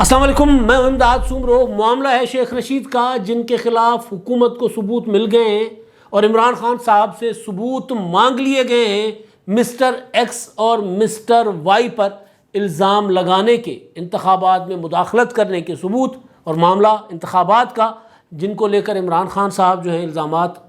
السلام علیکم، میں امداد سومرو۔ معاملہ ہے شیخ رشید کا، جن کے خلاف حکومت کو ثبوت مل گئے ہیں اور عمران خان صاحب سے ثبوت مانگ لیے گئے ہیں مسٹر ایکس اور مسٹر وائی پر الزام لگانے کے، انتخابات میں مداخلت کرنے کے ثبوت اور معاملہ انتخابات کا، جن کو لے کر عمران خان صاحب جو ہیں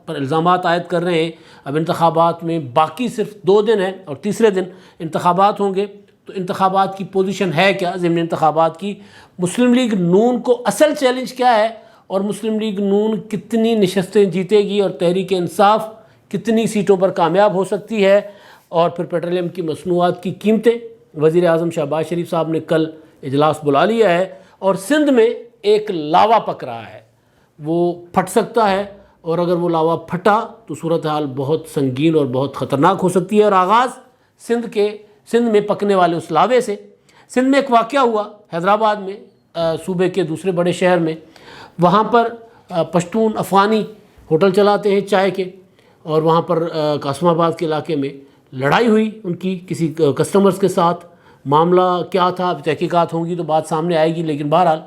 الزامات عائد کر رہے ہیں۔ اب انتخابات میں باقی صرف 2 دن ہیں اور تیسرے دن انتخابات ہوں گے، تو انتخابات کی پوزیشن ہے کیا ضمن انتخابات کی؟ مسلم لیگ نون کو اصل چیلنج کیا ہے اور مسلم لیگ نون کتنی نشستیں جیتے گی اور تحریک انصاف کتنی سیٹوں پر کامیاب ہو سکتی ہے؟ اور پھر پیٹرولیم کی مصنوعات کی قیمتیں، وزیر اعظم شہباز شریف صاحب نے کل اجلاس بلا لیا ہے اور سندھ میں ایک لاوا پک رہا ہے، وہ پھٹ سکتا ہے، اور اگر وہ لاوا پھٹا تو صورتحال بہت سنگین اور بہت خطرناک ہو سکتی ہے۔ اور آغاز سندھ میں پکنے والے اس لاوے سے۔ سندھ میں ایک واقعہ ہوا حیدرآباد میں، صوبے کے دوسرے بڑے شہر میں۔ وہاں پر پشتون افغانی ہوٹل چلاتے ہیں چائے کے، اور وہاں پر قاسم آباد کے علاقے میں لڑائی ہوئی ان کی کسی کسٹمرز کے ساتھ۔ معاملہ کیا تھا، اب تحقیقات ہوں گی تو بات سامنے آئے گی، لیکن بہرحال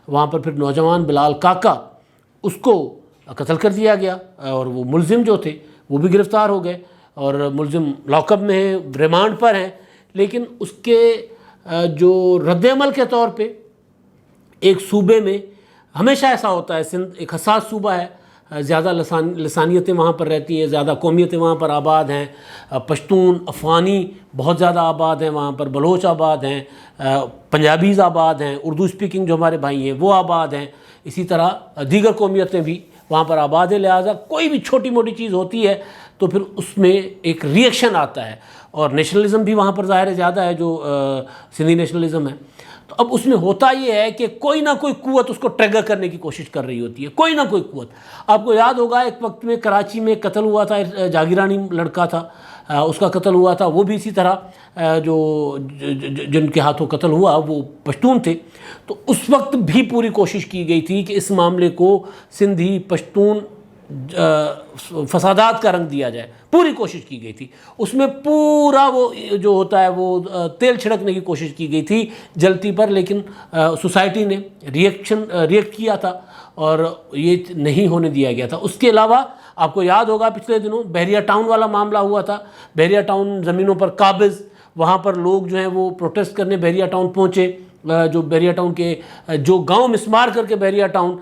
وہاں پر پھر نوجوان بلال کاکا، اس کو قتل کر دیا گیا، اور وہ ملزم جو تھے وہ بھی گرفتار ہو گئے، اور ملزم لاک اپ میں ہیں، ریمانڈ پر ہیں۔ لیکن اس کے جو رد عمل کے طور پہ ایک صوبے میں ہمیشہ ایسا ہوتا ہے، سندھ ایک حساس صوبہ ہے، زیادہ لسانیتیں وہاں پر رہتی ہیں، زیادہ قومیتیں وہاں پر آباد ہیں، پشتون افغانی بہت زیادہ آباد ہیں وہاں پر، بلوچ آباد ہیں، پنجابیز آباد ہیں، اردو اسپیکنگ جو ہمارے بھائی ہیں وہ آباد ہیں، اسی طرح دیگر قومیتیں بھی وہاں پر آباد ہیں۔ لہٰذا کوئی بھی چھوٹی موٹی چیز ہوتی ہے تو پھر اس میں ایک ریئیکشن آتا ہے، اور نیشنلزم بھی وہاں پر ظاہر زیادہ ہے، جو سندھی نیشنلزم ہے۔ تو اب اس میں ہوتا یہ ہے کہ کوئی نہ کوئی قوت اس کو ٹریگر کرنے کی کوشش کر رہی ہوتی ہے، کوئی نہ کوئی قوت۔ آپ کو یاد ہوگا ایک وقت میں کراچی میں قتل ہوا تھا، جاگیرانی لڑکا تھا، اس کا قتل ہوا تھا، وہ بھی اسی طرح جن کے ہاتھوں قتل ہوا وہ پشتون تھے۔ تو اس وقت بھی پوری کوشش کی گئی تھی کہ اس معاملے کو سندھی پشتون فسادات کا رنگ دیا جائے، پوری کوشش کی گئی تھی۔ اس میں پورا وہ جو ہوتا ہے وہ تیل چھڑکنے کی کوشش کی گئی تھی جلتی پر، لیکن سوسائٹی نے ریئیکٹ کیا تھا اور یہ نہیں ہونے دیا گیا تھا۔ اس کے علاوہ آپ کو یاد ہوگا پچھلے دنوں بحریہ ٹاؤن والا معاملہ ہوا تھا، بحریہ ٹاؤن زمینوں پر قابض، وہاں پر لوگ جو ہیں وہ پروٹیسٹ کرنے بحریہ ٹاؤن پہنچے، جو بحریہ ٹاؤن کے جو گاؤں مسمار کر کے بحریہ ٹاؤن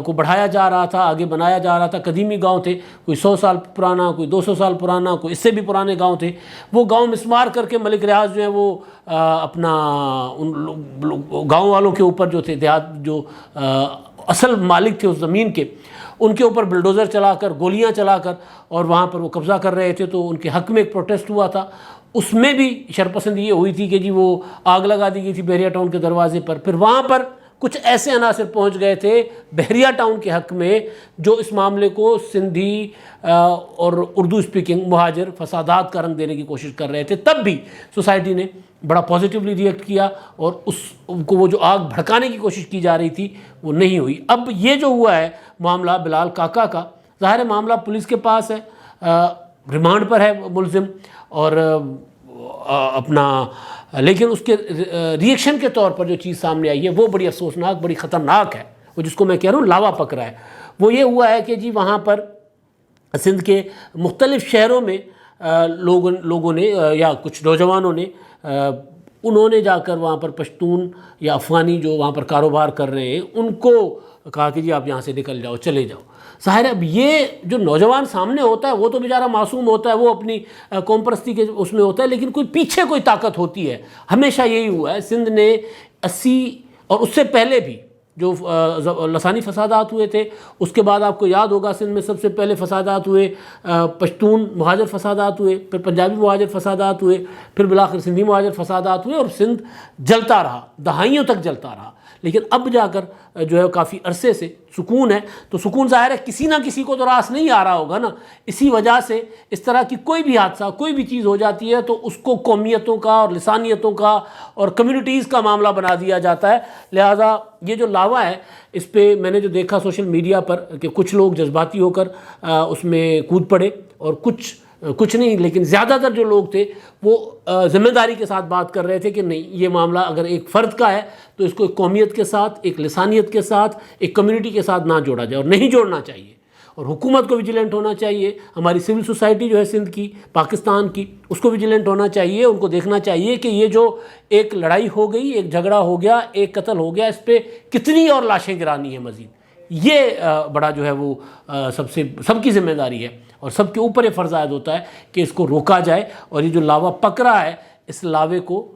کو بڑھایا جا رہا تھا، آگے بنایا جا رہا تھا، قدیمی گاؤں تھے، کوئی 100 سال پرانا، کوئی 200 سال پرانا، کوئی اس سے بھی پرانے گاؤں تھے، وہ گاؤں مسمار کر کے ملک ریاض جو ہے وہ اپنا ان گاؤں والوں کے اوپر جو تھے، دیہات جو اصل مالک تھے اس زمین کے، ان کے اوپر بلڈوزر چلا کر، گولیاں چلا کر، اور وہاں پر وہ قبضہ کر رہے تھے۔ تو ان کے حق میں ایک پروٹیسٹ ہوا تھا، اس میں بھی شرپسندی یہ ہوئی تھی کہ جی وہ آگ لگا دی گئی تھی بحریہ ٹاؤن کے دروازے پر۔ پھر وہاں پر کچھ ایسے عناصر پہنچ گئے تھے بحریہ ٹاؤن کے حق میں جو اس معاملے کو سندھی اور اردو اسپیکنگ مہاجر فسادات کا رنگ دینے کی کوشش کر رہے تھے۔ تب بھی سوسائٹی نے بڑا پازیٹیولی ریئیکٹ کیا، اور اس کو وہ جو آگ بھڑکانے کی کوشش کی جا رہی تھی وہ نہیں ہوئی۔ اب یہ جو ہوا ہے معاملہ بلال کاکا کا، ظاہر معاملہ پولیس کے پاس ہے، ریمانڈ پر ہے ملزم، اور لیکن اس کے ریئیکشن کے طور پر جو چیز سامنے آئی ہے وہ بڑی افسوسناک، بڑی خطرناک ہے، وہ جس کو میں کہہ رہا ہوں لاوا پک رہا ہے۔ وہ یہ ہوا ہے کہ جی وہاں پر سندھ کے مختلف شہروں میں لوگوں نے یا کچھ نوجوانوں نے انہوں نے جا کر وہاں پر پشتون یا افغانی جو وہاں پر کاروبار کر رہے ہیں ان کو کہا کہ جی آپ یہاں سے نکل جاؤ، چلے جاؤ۔ ظاہر ہے اب یہ جو نوجوان سامنے ہوتا ہے وہ تو بیچارہ معصوم ہوتا ہے، وہ اپنی قوم پرستی کے اس میں ہوتا ہے، لیکن کوئی پیچھے کوئی طاقت ہوتی ہے۔ ہمیشہ یہی ہوا ہے، سندھ نے 80 اور اس سے پہلے بھی جو لسانی فسادات ہوئے تھے، اس کے بعد آپ کو یاد ہوگا سندھ میں سب سے پہلے فسادات ہوئے پشتون مہاجر فسادات ہوئے، پھر پنجابی مہاجر فسادات ہوئے، پھر بالآخر سندھی مہاجر فسادات ہوئے، اور سندھ جلتا رہا، دہائیوں تک جلتا رہا۔ لیکن اب جا کر جو ہے کافی عرصے سے سکون ہے، تو سکون ظاہر ہے کسی نہ کسی کو تو راس نہیں آ رہا ہوگا نا، اسی وجہ سے اس طرح کی کوئی بھی حادثہ، کوئی بھی چیز ہو جاتی ہے تو اس کو قومیتوں کا اور لسانیتوں کا اور کمیونٹیز کا معاملہ بنا دیا جاتا ہے۔ لہٰذا یہ جو لاوا ہے اس پہ میں نے جو دیکھا سوشل میڈیا پر کہ کچھ لوگ جذباتی ہو کر اس میں کود پڑے، اور کچھ کچھ نہیں، لیکن زیادہ تر جو لوگ تھے وہ ذمہ داری کے ساتھ بات کر رہے تھے کہ نہیں، یہ معاملہ اگر ایک فرد کا ہے تو اس کو ایک قومیت کے ساتھ، ایک لسانیت کے ساتھ، ایک کمیونٹی کے ساتھ نہ جوڑا جائے، اور نہیں جوڑنا چاہیے۔ اور حکومت کو ویجیلنٹ ہونا چاہیے، ہماری سول سوسائٹی جو ہے سندھ کی، پاکستان کی، اس کو ویجیلنٹ ہونا چاہیے، ان کو دیکھنا چاہیے کہ یہ جو ایک لڑائی ہو گئی، ایک جھگڑا ہو گیا، ایک قتل ہو گیا، اس پہ کتنی اور لاشیں گرانی ہیں مزید۔ یہ بڑا جو ہے وہ سب کی ذمہ داری ہے، اور سب کے اوپر یہ فرض عائد ہوتا ہے کہ اس کو روکا جائے، اور یہ جو لاوا پک رہا ہے، اس لاوے کو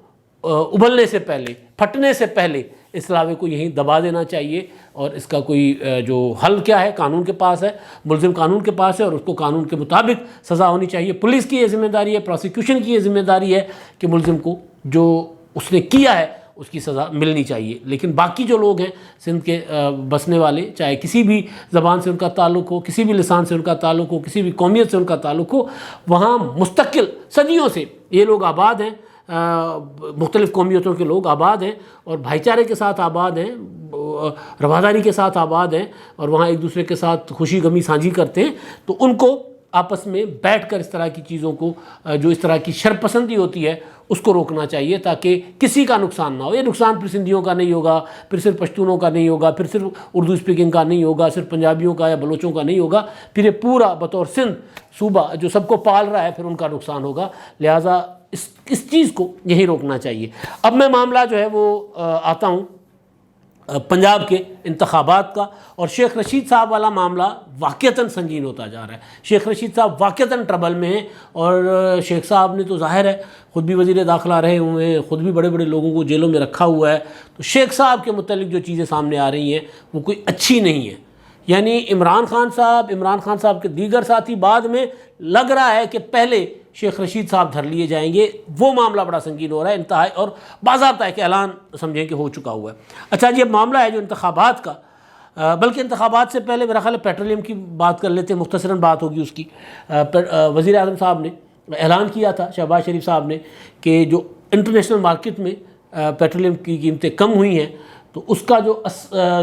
ابلنے سے پہلے، پھٹنے سے پہلے اس لاوے کو یہیں دبا دینا چاہیے، اور اس کا کوئی جو حل کیا ہے قانون کے پاس ہے، ملزم قانون کے پاس ہے، اور اس کو قانون کے مطابق سزا ہونی چاہیے۔ پولیس کی یہ ذمہ داری ہے، پروسیکیوشن کی یہ ذمہ داری ہے کہ ملزم کو جو اس نے کیا ہے اس کی سزا ملنی چاہیے۔ لیکن باقی جو لوگ ہیں سندھ کے بسنے والے، چاہے کسی بھی زبان سے ان کا تعلق ہو، کسی بھی لسان سے ان کا تعلق ہو، کسی بھی قومیت سے ان کا تعلق ہو، وہاں مستقل صدیوں سے یہ لوگ آباد ہیں، مختلف قومیتوں کے لوگ آباد ہیں، اور بھائی چارے کے ساتھ آباد ہیں، رواداری کے ساتھ آباد ہیں، اور وہاں ایک دوسرے کے ساتھ خوشی غمی سانجھی کرتے ہیں۔ تو ان کو آپس میں بیٹھ کر اس طرح کی چیزوں کو، جو اس طرح کی شرپسندی ہوتی ہے، اس کو روکنا چاہیے، تاکہ کسی کا نقصان نہ ہو۔ یہ نقصان پھر سندھیوں کا نہیں ہوگا، پھر صرف پشتونوں کا نہیں ہوگا، پھر صرف اردو اسپیکنگ کا نہیں ہوگا، صرف پنجابیوں کا یا بلوچوں کا نہیں ہوگا، پھر یہ پورا بطور سندھ صوبہ جو سب کو پال رہا ہے، پھر ان کا نقصان ہوگا۔ لہٰذا اس چیز کو یہی روکنا چاہیے۔ اب میں معاملہ جو ہے وہ آتا ہوں پنجاب کے انتخابات کا، اور شیخ رشید صاحب والا معاملہ واقعتاً سنگین ہوتا جا رہا ہے۔ شیخ رشید صاحب واقعتاً ٹربل میں ہیں، اور شیخ صاحب نے تو ظاہر ہے خود بھی وزیر داخلہ رہے ہوئے ہیں، خود بھی بڑے بڑے لوگوں کو جیلوں میں رکھا ہوا ہے، تو شیخ صاحب کے متعلق جو چیزیں سامنے آ رہی ہیں وہ کوئی اچھی نہیں ہیں۔ یعنی عمران خان صاحب کے دیگر ساتھی بعد میں لگ رہا ہے کہ پہلے شیخ رشید صاحب دھر لیے جائیں گے۔ وہ معاملہ بڑا سنگین ہو رہا ہے، انتہائی، اور باضابطہ ہے کہ اعلان سمجھیں کہ ہو چکا ہوا ہے۔ اچھا جی، اب معاملہ ہے جو انتخابات کا، بلکہ انتخابات سے پہلے میرا خیال ہے پیٹرولیم کی بات کر لیتے ہیں، مختصراً بات ہوگی اس کی۔ وزیر اعظم صاحب نے اعلان کیا تھا، شہباز شریف صاحب نے، کہ جو انٹرنیشنل مارکیٹ میں پیٹرولیم کی قیمتیں کم ہوئی ہیں، تو اس کا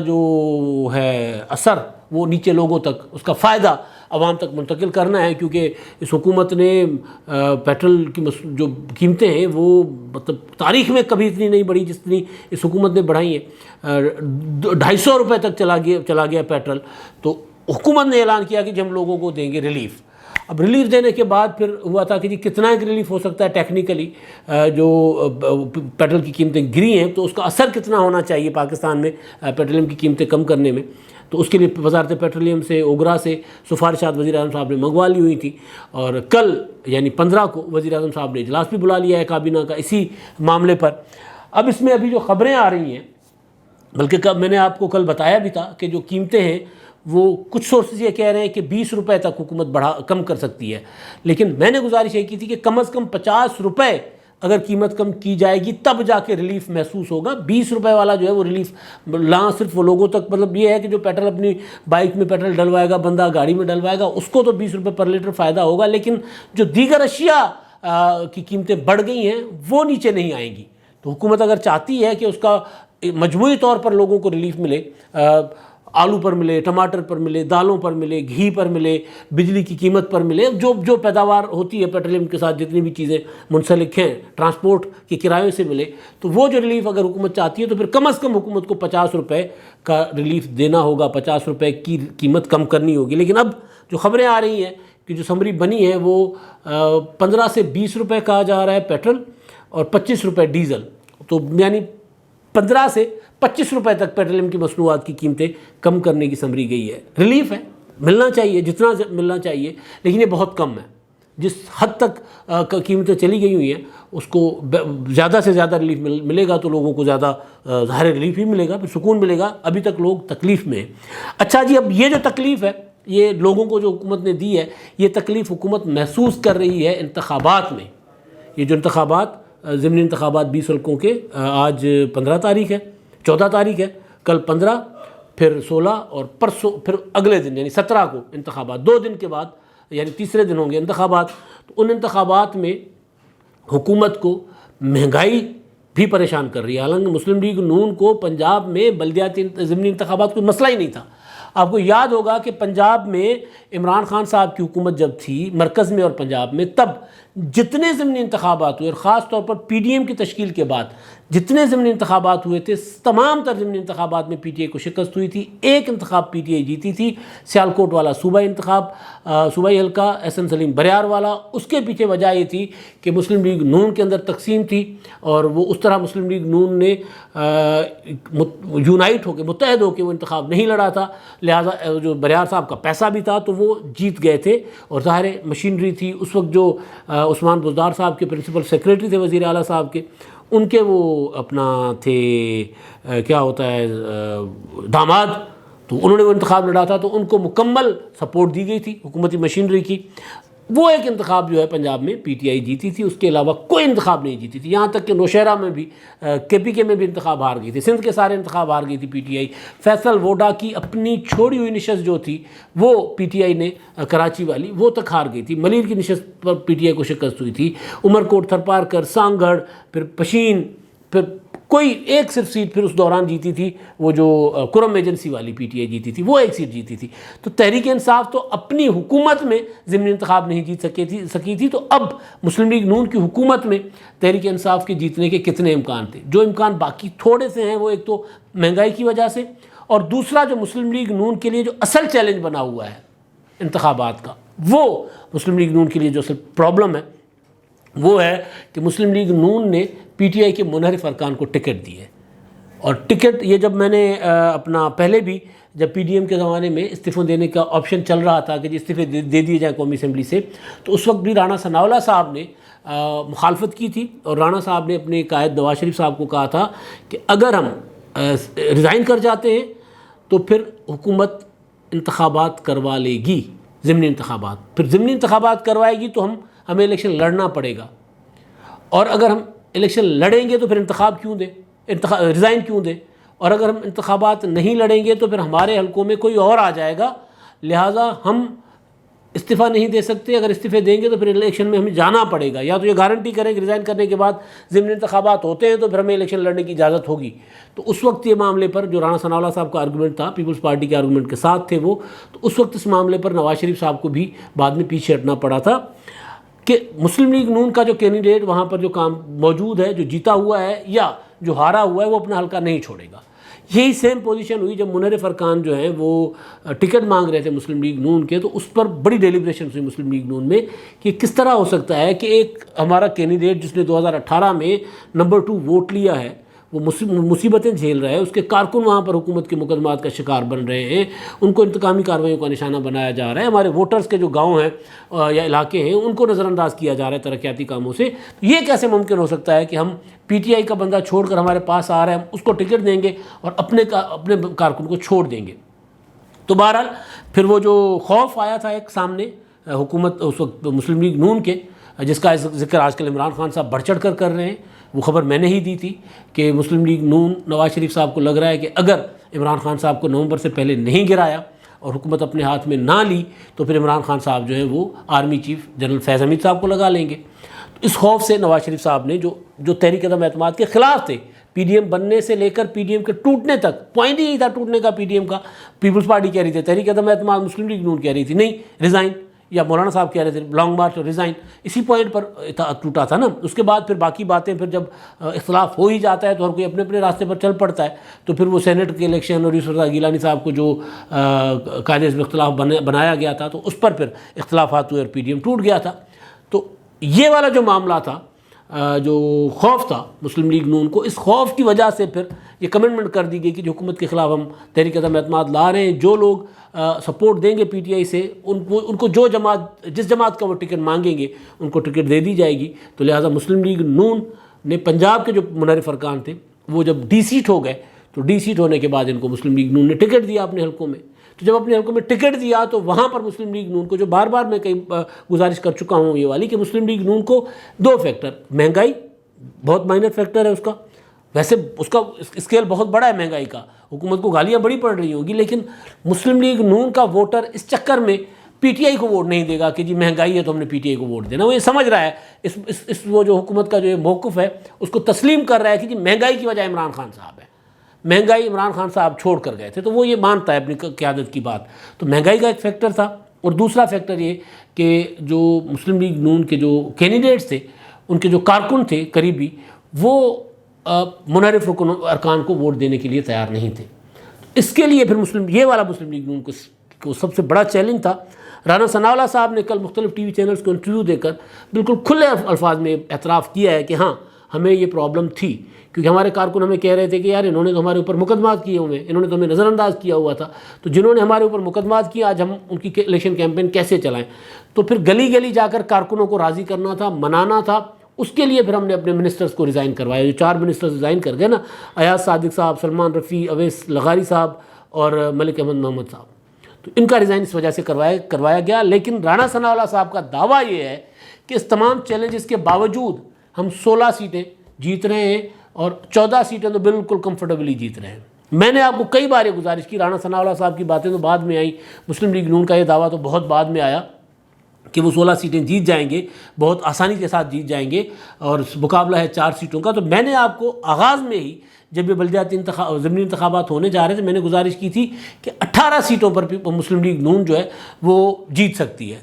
جو ہے اثر وہ نیچے لوگوں تک، اس کا فائدہ عوام تک منتقل کرنا ہے، کیونکہ اس حکومت نے پیٹرول کی جو قیمتیں ہیں وہ مطلب تاریخ میں کبھی اتنی نہیں بڑھی جتنی اس حکومت نے بڑھائی ہیں۔ 250 روپے تک چلا گیا پیٹرول، تو حکومت نے اعلان کیا کہ ہم لوگوں کو دیں گے ریلیف۔ اب ریلیف دینے کے بعد پھر ہوا تھا کہ جی کتنا ایک ریلیف ہو سکتا ہے ٹیکنیکلی، جو پیٹرول کی قیمتیں گری ہیں تو اس کا اثر کتنا ہونا چاہیے پاکستان میں پیٹرولیم کی قیمتیں کم کرنے میں۔ تو اس کے لیے وزارت پیٹرولیم سے، اوگرا سے سفارشات وزیر اعظم صاحب نے منگوا لی ہوئی تھی، اور کل یعنی 15 کو وزیر اعظم صاحب نے اجلاس بھی بلا لیا ہے کابینہ کا اسی معاملے پر۔ اب اس میں ابھی جو خبریں آ رہی ہیں، بلکہ میں نے آپ کو کل بتایا بھی تھا کہ جو قیمتیں ہیں وہ کچھ سورسز یہ کہہ رہے ہیں کہ 20 روپے تک حکومت کم کر سکتی ہے، لیکن میں نے گزارش یہ کی تھی کہ کم از کم 50 روپے اگر قیمت کم کی جائے گی تب جا کے ریلیف محسوس ہوگا۔ 20 روپے والا جو ہے وہ ریلیف صرف وہ لوگوں تک، مطلب یہ ہے کہ جو پیٹرول اپنی بائک میں پیٹرول ڈلوائے گا، بندہ گاڑی میں ڈلوائے گا، اس کو تو 20 روپے پر لیٹر فائدہ ہوگا، لیکن جو دیگر اشیاء کی قیمتیں بڑھ گئی ہیں وہ نیچے نہیں آئیں گی۔ تو حکومت اگر چاہتی ہے کہ اس کا مجموعی طور پر لوگوں کو ریلیف ملے، آلو پر ملے، ٹماٹر پر ملے، دالوں پر ملے، گھی پر ملے، بجلی کی قیمت پر ملے، جو پیداوار ہوتی ہے پیٹرولیم کے ساتھ جتنی بھی چیزیں منسلک ہیں، ٹرانسپورٹ کے کرایوں سے ملے، تو وہ جو ریلیف اگر حکومت چاہتی ہے تو پھر کم از کم حکومت کو 50 روپے کا ریلیف دینا ہوگا، 50 روپے کی قیمت کم کرنی ہوگی۔ لیکن اب جو خبریں آ رہی ہیں کہ جو سمری بنی ہے وہ 15 سے 20 روپے کہا جا رہا ہے پیٹرول اور 25 روپے ڈیزل، تو یعنی 15 سے 25 روپے تک پیٹرولیم کی مصنوعات کی قیمتیں کم کرنے کی سمری گئی ہے۔ ریلیف ہے، ملنا چاہیے جتنا ملنا چاہیے، لیکن یہ بہت کم ہے۔ جس حد تک قیمتیں چلی گئی ہوئی ہیں اس کو زیادہ سے زیادہ ریلیف ملے گا تو لوگوں کو زیادہ ظاہر ریلیف ہی ملے گا، پھر سکون ملے گا۔ ابھی تک لوگ تکلیف میں ہیں۔ اچھا جی، اب یہ جو تکلیف ہے یہ لوگوں کو جو حکومت نے دی ہے، یہ تکلیف حکومت محسوس کر رہی ہے انتخابات میں۔ یہ جو انتخابات، ضمنی انتخابات 20 حلقوں کے، آج 15 تاریخ ہے، 14 تاریخ ہے، کل 15، پھر 16 اور پرسوں پھر اگلے دن یعنی 17 کو انتخابات، 2 دن کے بعد یعنی تیسرے دن ہوں گے انتخابات۔ تو ان انتخابات میں حکومت کو مہنگائی بھی پریشان کر رہی ہے۔ حالانکہ مسلم لیگ نون کو پنجاب میں بلدیاتی ضمنی انتخابات کوئی مسئلہ ہی نہیں تھا، آپ کو یاد ہوگا کہ پنجاب میں عمران خان صاحب کی حکومت جب تھی مرکز میں اور پنجاب میں، تب جتنے ضمنی انتخابات ہوئے، اور خاص طور پر پی ڈی ایم کی تشکیل کے بعد جتنے ضمنی انتخابات ہوئے تھے، تمام تر ضمنی انتخابات میں پی ٹی آئی کو شکست ہوئی تھی۔ ایک انتخاب پی ٹی آئی جیتی تھی، سیالکوٹ والا صوبائی انتخاب، صوبائی حلقہ احسن سلیم بریار والا۔ اس کے پیچھے وجہ یہ تھی کہ مسلم لیگ نون کے اندر تقسیم تھی، اور وہ اس طرح مسلم لیگ نون نے یونائٹ ہو کے، متحد ہو کے وہ انتخاب نہیں لڑا تھا، لہٰذا جو بریار صاحب کا پیسہ بھی تھا تو وہ جیت گئے تھے، اور ظاہر مشینری تھی۔ اس وقت جو عثمان بزدار صاحب کے پرنسپل سیکریٹری تھے وزیر اعلیٰ صاحب کے، ان کے وہ اپنا تھے کیا ہوتا ہے داماد، تو انہوں نے وہ انتخاب لڑا تھا، تو ان کو مکمل سپورٹ دی گئی تھی حکومتی مشینری کی۔ وہ ایک انتخاب جو ہے پنجاب میں پی ٹی آئی جیتی تھی، اس کے علاوہ کوئی انتخاب نہیں جیتی تھی، یہاں تک کہ نوشہرہ میں بھی کے پی کے میں بھی انتخاب ہار گئی تھی، سندھ کے سارے انتخاب ہار گئی تھی P T I. Faisal Voda کی اپنی چھوڑی ہوئی نشست جو تھی وہ پی ٹی آئی نے کراچی والی وہ تک ہار گئی تھی، ملیر کی نشست پر پی ٹی آئی کو شکست ہوئی تھی، عمر کوٹ، تھرپارکر، سانگڑ، پھر پشین، پھر کوئی ایک صرف سیٹ پھر اس دوران جیتی تھی، وہ جو کرم ایجنسی والی پی ٹی آئی جیتی تھی، وہ ایک سیٹ جیتی تھی۔ تو تحریک انصاف تو اپنی حکومت میں ضمنی انتخاب نہیں جیت سکی تھی، تو اب مسلم لیگ نون کی حکومت میں تحریک انصاف کے جیتنے کے کتنے امکان تھے؟ جو امکان باقی تھوڑے سے ہیں وہ ایک تو مہنگائی کی وجہ سے، اور دوسرا جو مسلم لیگ نون کے لیے جو اصل چیلنج بنا ہوا ہے انتخابات کا، وہ مسلم لیگ نون کے لیے جو اصل پرابلم ہے وہ ہے کہ مسلم لیگ نون نے پی ٹی آئی کے منحرف ارکان کو ٹکٹ دی ہے، اور ٹکٹ یہ جب میں نے اپنا پہلے بھی جب پی ڈی ایم کے زمانے میں استعفے دینے کا آپشن چل رہا تھا کہ جی استعفے دے دیے جائیں قومی اسمبلی سے، تو اس وقت بھی رانا ثناءاللہ صاحب نے مخالفت کی تھی، اور رانا صاحب نے اپنے قائد نواز شریف صاحب کو کہا تھا کہ اگر ہم ریزائن کر جاتے ہیں تو پھر حکومت انتخابات کروا لے گی، ضمنی انتخابات، پھر ضمنی انتخابات کروائے گی تو ہمیں الیکشن لڑنا پڑے گا، اور اگر ہم الیکشن لڑیں گے تو پھر انتخاب کیوں دیں، ریزائن کیوں دیں، اور اگر ہم انتخابات نہیں لڑیں گے تو پھر ہمارے حلقوں میں کوئی اور آ جائے گا، لہٰذا ہم استعفیٰ نہیں دے سکتے، اگر استعفے دیں گے تو پھر الیکشن میں ہمیں جانا پڑے گا، یا تو یہ گارنٹی کریں کہ ریزائن کرنے کے بعد ضمنی انتخابات ہوتے ہیں تو پھر ہمیں الیکشن لڑنے کی اجازت ہوگی۔ تو اس وقت یہ معاملے پر جو رانا ثناءاللہ صاحب کا آرگومنٹ تھا، پیپلز پارٹی کے آرگومنٹ کے ساتھ تھے وہ، تو اس وقت اس معاملے پر نواز شریف صاحب کو بھی بعد میں پیچھے ہٹنا پڑا تھا کہ مسلم لیگ نون کا جو کینڈیڈیٹ وہاں پر جو کام موجود ہے، جو جیتا ہوا ہے یا جو ہارا ہوا ہے، وہ اپنا حلقہ نہیں چھوڑے گا۔ یہی سیم پوزیشن ہوئی جب منحرف ارکان جو ہیں وہ ٹکٹ مانگ رہے تھے مسلم لیگ نون کے، تو اس پر بڑی ڈیلیبریشنز ہوئی مسلم لیگ نون میں کہ کس طرح ہو سکتا ہے کہ ایک ہمارا کینڈیڈیٹ جس نے 2018 میں نمبر 2 ووٹ لیا ہے، وہ مصیبتیں جھیل رہا ہے، اس کے کارکن وہاں پر حکومت کے مقدمات کا شکار بن رہے ہیں، ان کو انتقامی کارروائیوں کا نشانہ بنایا جا رہا ہے، ہمارے ووٹرز کے جو گاؤں ہیں یا علاقے ہیں ان کو نظر انداز کیا جا رہا ہے ترقیاتی کاموں سے۔ یہ کیسے ممکن ہو سکتا ہے کہ ہم پی ٹی آئی کا بندہ چھوڑ کر ہمارے پاس آ رہا ہے، ہم اس کو ٹکٹ دیں گے اور اپنے کارکن کو چھوڑ دیں گے؟ تو بہرحال پھر وہ جو خوف آیا تھا ایک سامنے حکومت اس وقت مسلم لیگ نون کے، جس کا ذکر آج کل عمران خان صاحب بڑھ چڑھ کر رہے ہیں، وہ خبر میں نے ہی دی تھی کہ مسلم لیگ نون نواز شریف صاحب کو لگ رہا ہے کہ اگر عمران خان صاحب کو نومبر سے پہلے نہیں گرایا اور حکومت اپنے ہاتھ میں نہ لی تو پھر عمران خان صاحب جو ہیں وہ آرمی چیف جنرل فیض حمید صاحب کو لگا لیں گے۔ اس خوف سے نواز شریف صاحب نے جو تحریک عدم اعتماد کے خلاف تھے، پی ڈی ایم بننے سے لے کر پی ڈی ایم کے ٹوٹنے تک، پوائنٹ ہی نہیں تھا ٹوٹنے کا پی ڈی ایم کا، پیپلز پارٹی کہہ رہی تھی تحریک عدم اعتماد، مسلم لیگ نون کہہ رہی تھی نہیں ریزائن، یا مولانا صاحب کہہ رہے تھے لانگ مارچ اور ریزائن، اسی پوائنٹ پر ٹوٹا تھا نا۔ اس کے بعد پھر باقی باتیں پھر جب اختلاف ہو ہی جاتا ہے تو ہر کوئی اپنے اپنے راستے پر چل پڑتا ہے، تو پھر وہ سینٹ کے الیکشن اور یوسف رضا گیلانی صاحب کو جو قائد حزب اختلاف بنایا گیا تھا، تو اس پر پھر اختلافات ہوئے اور پی ڈی ایم ٹوٹ گیا تھا۔ تو یہ والا جو معاملہ تھا، جو خوف تھا مسلم لیگ نون کو، اس خوف کی وجہ سے پھر یہ کمنٹمنٹ کر دی گئی کہ جو حکومت کے خلاف ہم تحریک عدم اعتماد لا رہے ہیں، جو لوگ سپورٹ دیں گے پی ٹی آئی سے، ان کو جس جماعت کا وہ ٹکٹ مانگیں گے ان کو ٹکٹ دے دی جائے گی۔ تو لہٰذا مسلم لیگ نون نے پنجاب کے جو منحرف ارکان تھے وہ جب ڈی سیٹ ہو گئے، تو ڈی سیٹ ہونے کے بعد ان کو مسلم لیگ نون نے ٹکٹ دیا اپنے حلقوں میں۔ تو جب اپنے حلقوں میں ٹکٹ دیا تو وہاں پر مسلم لیگ نون کو، جو بار بار میں کئی گزارش کر چکا ہوں یہ والی، کہ مسلم لیگ نون کو دو فیکٹر، مہنگائی بہت مائنر فیکٹر ہے اس کا، ویسے اس کا اسکیل بہت بڑا ہے مہنگائی کا، حکومت کو گالیاں بڑی پڑ رہی ہوں گی، لیکن مسلم لیگ نون کا ووٹر اس چکر میں پی ٹی آئی کو ووٹ نہیں دے گا کہ جی مہنگائی ہے تو ہم نے پی ٹی آئی کو ووٹ دینا۔ وہ یہ سمجھ رہا ہے اس وہ جو حکومت کا جو موقف ہے اس کو تسلیم کر رہا ہے کہ جی مہنگائی کی وجہ عمران خان صاحب ہے، مہنگائی عمران خان صاحب چھوڑ کر گئے تھے، تو وہ یہ مانتا ہے اپنی قیادت کی بات، تو مہنگائی کا ایک فیکٹر تھا، اور دوسرا فیکٹر یہ کہ جو مسلم لیگ نون کے جو کینڈیڈیٹس تھے، ان کے جو کارکن تھے قریبی، وہ منحرف رکن ارکان کو ووٹ دینے کے لیے تیار نہیں تھے۔ اس کے لیے پھر یہ والا مسلم لیگ نون کو سب سے بڑا چیلنج تھا۔ رانا ثناء اللہ صاحب نے کل مختلف ٹی وی چینلز کو انٹرویو دے کر بالکل کھلے الفاظ میں اعتراف کیا ہے کہ ہاں ہمیں یہ پرابلم تھی، کیونکہ ہمارے کارکن ہمیں کہہ رہے تھے کہ یار انہوں نے تو ہمارے اوپر مقدمات کیے ہوئے ہیں، انہوں نے تو ہمیں نظر انداز کیا ہوا تھا، تو جنہوں نے ہمارے اوپر مقدمات کیا آج ہم ان کی الیکشن کیمپین کیسے چلائیں؟ تو پھر گلی گلی جا کر کارکنوں کو راضی کرنا تھا، منانا تھا۔ اس کے لیے پھر ہم نے اپنے منسٹرز کو ریزائن کروایا، جو 4 منسٹرز ریزائن کر گئے نا، ایاز صادق صاحب، سلمان رفیع، اویس لغاری صاحب اور ملک احمد محمد صاحب، تو ان کا ریزائن اس وجہ سے کروایا گیا۔ لیکن رانا ثناء اللہ صاحب کا دعویٰ یہ ہے کہ اس تمام چیلنجز کے باوجود ہم 16 سیٹیں جیت رہے ہیں، اور 14 سیٹیں تو بالکل کمفرٹیبلی جیت رہے ہیں۔ میں نے آپ کو کئی بار یہ گزارش کی، رانا ثناء اللہ صاحب کی باتیں تو بعد میں آئیں، مسلم لیگ نون کا یہ دعویٰ تو بہت بعد میں آیا کہ وہ 16 سیٹیں جیت جائیں گے، بہت آسانی کے ساتھ جیت جائیں گے، اور مقابلہ ہے 4 سیٹوں کا۔ تو میں نے آپ کو آغاز میں ہی جب یہ بلدیاتی ضمنی انتخابات ہونے جا رہے تھے، میں نے گزارش کی تھی کہ 18 سیٹوں پر بھی مسلم لیگ نون جو ہے وہ جیت سکتی ہے۔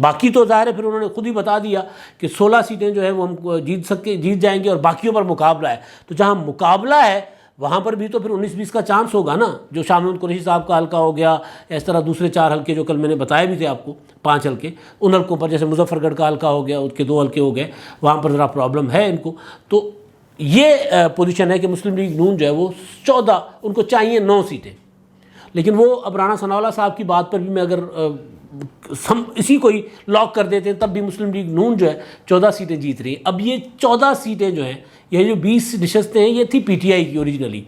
باقی تو ظاہر ہے پھر انہوں نے خود ہی بتا دیا کہ 16 سیٹیں جو ہے وہ ہم جیت جائیں گے، اور باقیوں پر مقابلہ ہے۔ تو جہاں مقابلہ ہے وہاں پر بھی تو پھر 19-20 کا چانس ہوگا نا، جو شاہ محمود قریشی صاحب کا حلقہ ہو گیا، اس طرح دوسرے 4 حلقے جو کل میں نے بتائے بھی تھے آپ کو، 5 حلقے، ان حلقوں پر جیسے مظفر گڑھ کا حلقہ ہو گیا، اس کے 2 حلقے ہو گئے، وہاں پر ذرا پرابلم ہے ان کو۔ تو یہ پوزیشن ہے کہ مسلم لیگ نون جو ہے وہ 14، ان کو چاہیے 9 سیٹیں، لیکن وہ اب رانا ثناء اللہ صاحب کی بات پر بھی میں اگر ہم اسی کو ہی لاک کر دیتے ہیں، تب بھی مسلم لیگ نون جو ہے 14 سیٹیں جیت رہی ہے۔ اب یہ 14 سیٹیں جو ہیں، یہ جو 20 نشستیں ہیں، یہ تھی پی ٹی آئی کی اوریجنلی،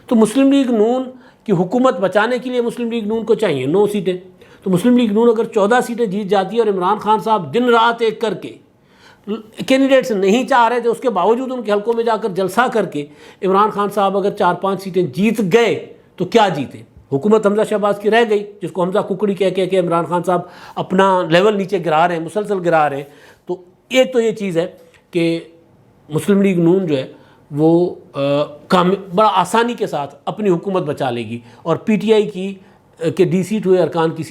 تو مسلم لیگ نون کی حکومت بچانے کے لیے مسلم لیگ نون کو چاہیے 9 سیٹیں۔ تو مسلم لیگ نون اگر 14 سیٹیں جیت جاتی ہے، اور عمران خان صاحب دن رات ایک کر کے کینڈیڈیٹس نہیں چاہ رہے تھے، اس کے باوجود ان کے حلقوں میں جا کر جلسہ کر کے عمران خان صاحب اگر 4-5 سیٹیں جیت گئے تو کیا جیتے؟ حکومت حمزہ شہباز کی رہ گئی، جس کو حمزہ ککڑی کہہ کے عمران خان صاحب اپنا لیول نیچے گرا رہے ہیں، مسلسل گرا رہے ہیں۔ تو ایک تو یہ چیز ہے کہ مسلم لیگ نون جو ہے وہ بڑا آسانی کے ساتھ اپنی حکومت بچا لے گی، اور پی ٹی آئی کی کہ ڈی سیٹ ہوئے ارکان کی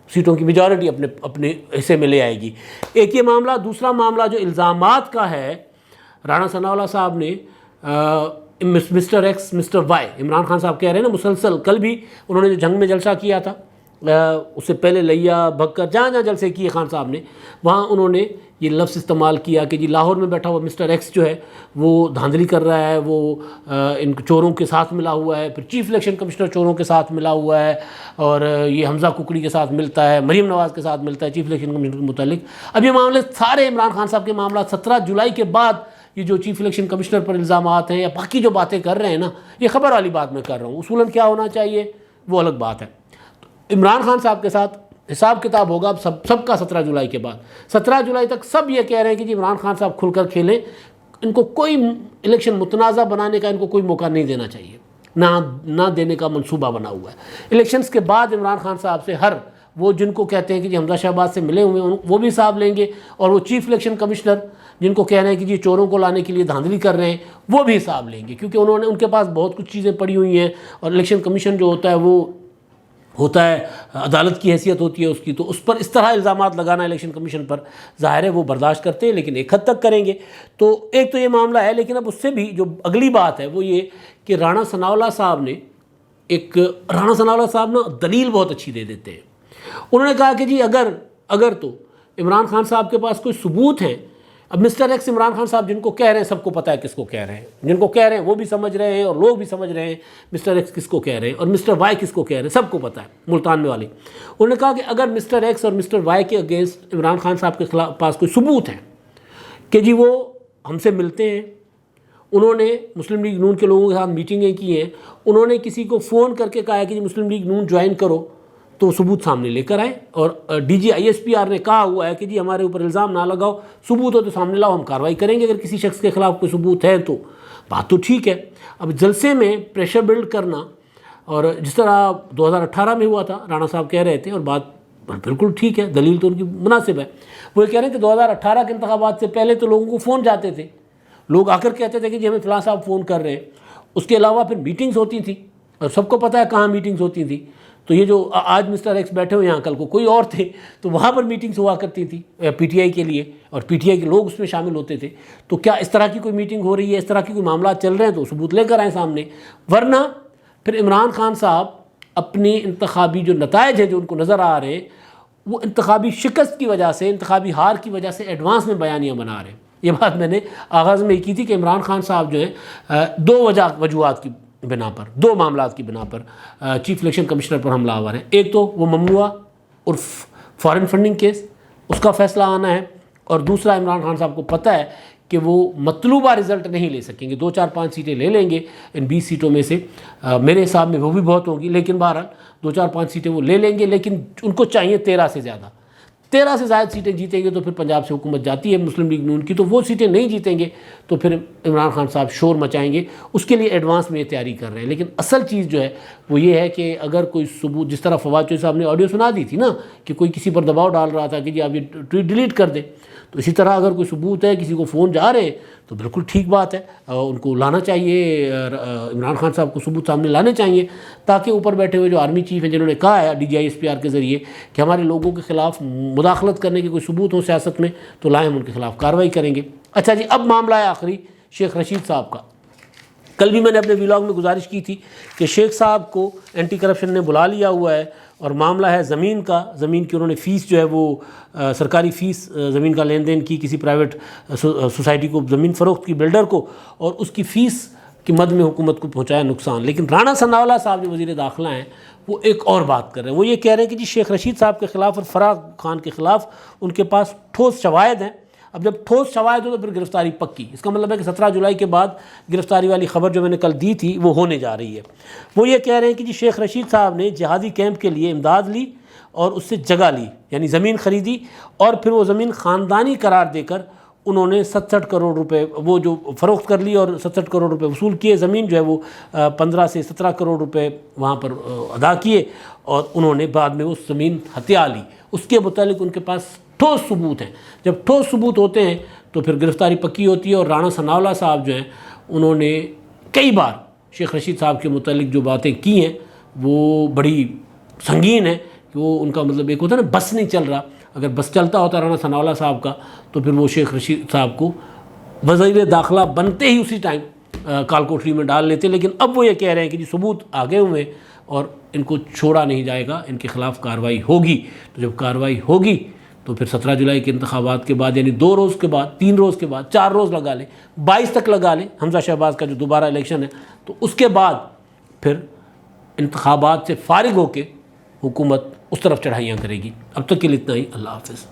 سیٹوں کی میجورٹی اپنے حصے میں لے آئے گی۔ ایک یہ معاملہ۔ دوسرا معاملہ جو الزامات کا ہے، رانا ثناء اللہ صاحب نے mister X mister Y, Imran Khan صاحب کہہ رہے ہیں نا مسلسل، کل بھی انہوں نے جو جنگ میں جلسہ کیا تھا، اس سے پہلے لیا بھکر جہاں جہاں جلسے کیے خان صاحب نے، وہاں انہوں نے یہ لفظ استعمال کیا کہ جی لاہور میں بیٹھا ہوا مسٹر ایکس جو ہے وہ دھاندلی کر رہا ہے، وہ ان چوروں کے ساتھ ملا ہوا ہے، پھر چیف الیکشن کمشنر چوروں کے ساتھ ملا ہوا ہے، اور یہ حمزہ ککڑی کے ساتھ ملتا ہے، مریم نواز کے ساتھ ملتا ہے چیف الیکشن کمشنر کے متعلق۔ اب یہ معاملے سارے عمران خان صاحب کے معاملات 17 جولائی کے بعد یہ جو چیف الیکشن کمشنر پر الزامات ہیں یا باقی جو باتیں کر رہے ہیں نا، یہ خبر والی بات میں کر رہا ہوں، اصولاً کیا ہونا چاہیے وہ الگ بات ہے۔ عمران خان صاحب کے ساتھ حساب کتاب ہوگا اب سب کا 17 جولائی کے بعد۔ 17 جولائی تک سب یہ کہہ رہے ہیں کہ جی عمران خان صاحب کھل کر کھیلیں، ان کو کوئی الیکشن متنازع بنانے کا ان کو کوئی موقع نہیں دینا چاہیے، نہ دینے کا منصوبہ بنا ہوا ہے۔ الیکشنز کے بعد عمران خان صاحب سے وہ جن کو کہتے ہیں کہ جی حمزہ شہباز سے ملے ہوئے ہیں وہ بھی حساب لیں گے، اور وہ چیف الیکشن کمشنر جن کو کہہ رہے ہیں کہ جی چوروں کو لانے کے لیے دھاندلی کر رہے ہیں وہ بھی حساب لیں گے، کیونکہ ان کے پاس بہت کچھ چیزیں پڑی ہوئی ہیں، اور الیکشن کمیشن جو ہوتا ہے وہ ہوتا ہے عدالت کی حیثیت ہوتی ہے اس کی، تو اس پر اس طرح الزامات لگانا الیکشن کمیشن پر ظاہر ہے وہ برداشت کرتے ہیں، لیکن ایک حد تک کریں گے۔ تو ایک تو یہ معاملہ ہے، لیکن اب اس سے بھی جو اگلی بات ہے وہ یہ کہ رانا ثناء اللہ صاحب نا دلیل بہت اچھی دے دیتے ہیں۔ انہوں نے کہا کہ جی اگر تو عمران خان صاحب کے پاس کوئی ثبوت ہے، اب مسٹر ایکس عمران خان صاحب جن کو کہہ رہے ہیں سب کو پتہ ہے کس کو کہہ رہے ہیں، جن کو کہہ رہے ہیں وہ بھی سمجھ رہے ہیں اور لوگ بھی سمجھ رہے ہیں مسٹر ایکس کس کو کہہ رہے ہیں اور مسٹر وائی کس کو کہہ رہے ہیں، سب کو پتہ ہے ملتان میں والے۔ انہوں نے کہا کہ اگر مسٹر ایکس اور مسٹر وائی کے اگینسٹ عمران خان صاحب کے پاس کوئی ثبوت ہے کہ جی وہ ہم سے ملتے ہیں، انہوں نے مسلم لیگ نون کے لوگوں کے ساتھ میٹنگیں کی ہیں، انہوں نے کسی کو فون کر کے کہا ہے کہ جی مسلم لیگ نون جوائن کرو، تو ثبوت سامنے لے کر آئیں، اور D G I S P R نے کہا ہوا ہے کہ جی ہمارے اوپر الزام نہ لگاؤ، ثبوت ہو تو سامنے لاؤ، ہم کارروائی کریں گے اگر کسی شخص کے خلاف کوئی ثبوت ہے تو۔ بات تو ٹھیک ہے، اب جلسے میں پریشر بلڈ کرنا، اور جس طرح 2018 میں ہوا تھا رانا صاحب کہہ رہے تھے، اور بات بالکل ٹھیک ہے، دلیل تو ان کی مناسب ہے، وہ یہ کہہ رہے ہیں کہ 2018 کے انتخابات سے پہلے تو لوگوں کو فون جاتے تھے، لوگ آ کر کہتے تھے کہ جی ہمیں فلاں صاحب فون کر رہے ہیں، اس کے علاوہ پھر میٹنگز ہوتی تھیں، اور سب کو پتہ ہے کہاں میٹنگز ہوتی تھیں. تو یہ جو آج مسٹر ایکس بیٹھے ہوئے ہیں، کل کو کوئی اور تھے، تو وہاں پر میٹنگز ہوا کرتی تھی پی ٹی آئی کے لیے، اور پی ٹی آئی کے لوگ اس میں شامل ہوتے تھے. تو کیا اس طرح کی کوئی میٹنگ ہو رہی ہے، اس طرح کی کوئی معاملات چل رہے ہیں تو ثبوت لے کر آئیں سامنے. ورنہ پھر عمران خان صاحب اپنی انتخابی جو نتائج ہیں جو ان کو نظر آ رہے ہیں، وہ انتخابی شکست کی وجہ سے، انتخابی ہار کی وجہ سے ایڈوانس میں بیانیاں بنا رہے ہیں. یہ بات میں نے آغاز میں کی تھی کہ عمران خان صاحب جو ہیں دو وجوہات کی بنا پر، دو معاملات کی بنا پر چیف الیکشن کمشنر پر حملہ آور ہیں. ایک تو وہ ممنوعہ اور فارن فنڈنگ کیس، اس کا فیصلہ آنا ہے، اور دوسرا عمران خان صاحب کو پتہ ہے کہ وہ مطلوبہ رزلٹ نہیں لے سکیں گے. 2-4-5 سیٹیں لے لیں گے ان 20 سیٹوں میں سے، میرے حساب میں وہ بھی بہت ہوں گی، لیکن بہرحال 2-4-5 سیٹیں وہ لے لیں گے، لیکن ان کو چاہیے 13 سے زیادہ. 13 سے زائد سیٹیں جیتیں گے تو پھر پنجاب سے حکومت جاتی ہے مسلم لیگ نون کی، تو وہ سیٹیں نہیں جیتیں گے تو پھر عمران خان صاحب شور مچائیں گے. اس کے لیے ایڈوانس میں یہ تیاری کر رہے ہیں. لیکن اصل چیز جو ہے وہ یہ ہے کہ اگر کوئی ثبوت، جس طرح فواد چوہدری صاحب نے آڈیو سنا دی تھی نا کہ کوئی کسی پر دباؤ ڈال رہا تھا کہ جی آپ یہ ٹویٹ ڈیلیٹ کر دیں، تو اسی طرح اگر کوئی ثبوت ہے، کسی کو فون جا رہے ہیں، تو بالکل ٹھیک بات ہے، ان کو لانا چاہیے، عمران خان صاحب کو ثبوت سامنے لانے چاہیے، تاکہ اوپر بیٹھے ہوئے جو آرمی چیف ہیں جنہوں نے کہا ہے DGI-SPR کے ذریعے کہ ہمارے لوگوں کے خلاف مداخلت کرنے کے کوئی ثبوت ہو سیاست میں تو لائیں، ہم ان کے خلاف کارروائی کریں گے. اچھا جی، اب معاملہ ہے آخری شیخ رشید صاحب کا. کل بھی میں نے اپنے ویلاگ میں گزارش کی تھی کہ شیخ صاحب کو اینٹی کرپشن نے بلا لیا ہوا ہے، اور معاملہ ہے زمین کا. زمین کی انہوں نے فیس جو ہے وہ سرکاری فیس زمین کا لین دین کی کسی پرائیویٹ سوسائٹی کو، زمین فروخت کی بلڈر کو، اور اس کی فیس کی مد میں حکومت کو پہنچایا نقصان. لیکن رانا ثناءاللہ صاحب جو وزیر داخلہ ہیں وہ ایک اور بات کر رہے ہیں. وہ یہ کہہ رہے ہیں کہ جی شیخ رشید صاحب کے خلاف اور فرح خان کے خلاف ان کے پاس ٹھوس شواہد ہیں. اب جب ٹھوس شواہد ہو تو پھر گرفتاری پکی. اس کا مطلب ہے کہ 17 جولائی کے بعد گرفتاری والی خبر جو میں نے کل دی تھی وہ ہونے جا رہی ہے. وہ یہ کہہ رہے ہیں کہ جی شیخ رشید صاحب نے جہادی کیمپ کے لیے امداد لی اور اس سے جگہ لی، یعنی زمین خریدی، اور پھر وہ زمین خاندانی قرار دے کر انہوں نے 67 کروڑ روپے وہ جو فروخت کر لی اور 67 کروڑ روپے وصول کیے. زمین جو ہے وہ 15 سے 17 کروڑ روپے وہاں پر ادا کیے، اور انہوں نے بعد میں وہ زمین ہتھیا لی. اس کے متعلق ان کے پاس ٹھوس ثبوت ہیں. جب ٹھوس ثبوت ہوتے ہیں تو پھر گرفتاری پکی ہوتی ہے. اور رانا ثناءاللہ صاحب جو ہیں انہوں نے کئی بار شیخ رشید صاحب کے متعلق جو باتیں کی ہیں وہ بڑی سنگین ہیں کہ وہ ان کا مطلب ایک ہوتا ہے نا بس نہیں چل رہا. اگر بس چلتا ہوتا رانا ثناءاللہ صاحب کا تو پھر وہ شیخ رشید صاحب کو وزیر داخلہ بنتے ہی اسی ٹائم کال کوٹری میں ڈال لیتے. لیکن اب وہ یہ کہہ رہے ہیں کہ جی ثبوت آگے ہوئے اور ان کو چھوڑا نہیں جائے گا، ان کے خلاف کارروائی ہوگی. تو جب کارروائی ہوگی تو پھر 17 جولائی کے انتخابات کے بعد، یعنی 2 روز کے بعد، 3 روز کے بعد، 4 روز لگا لیں، 22 تک لگا لیں حمزہ شہباز کا جو دوبارہ الیکشن ہے، تو اس کے بعد پھر انتخابات سے فارغ ہو کے حکومت اس طرف چڑھائیاں کرے گی. اب تک کے لیے اتنا ہی. اللہ حافظ.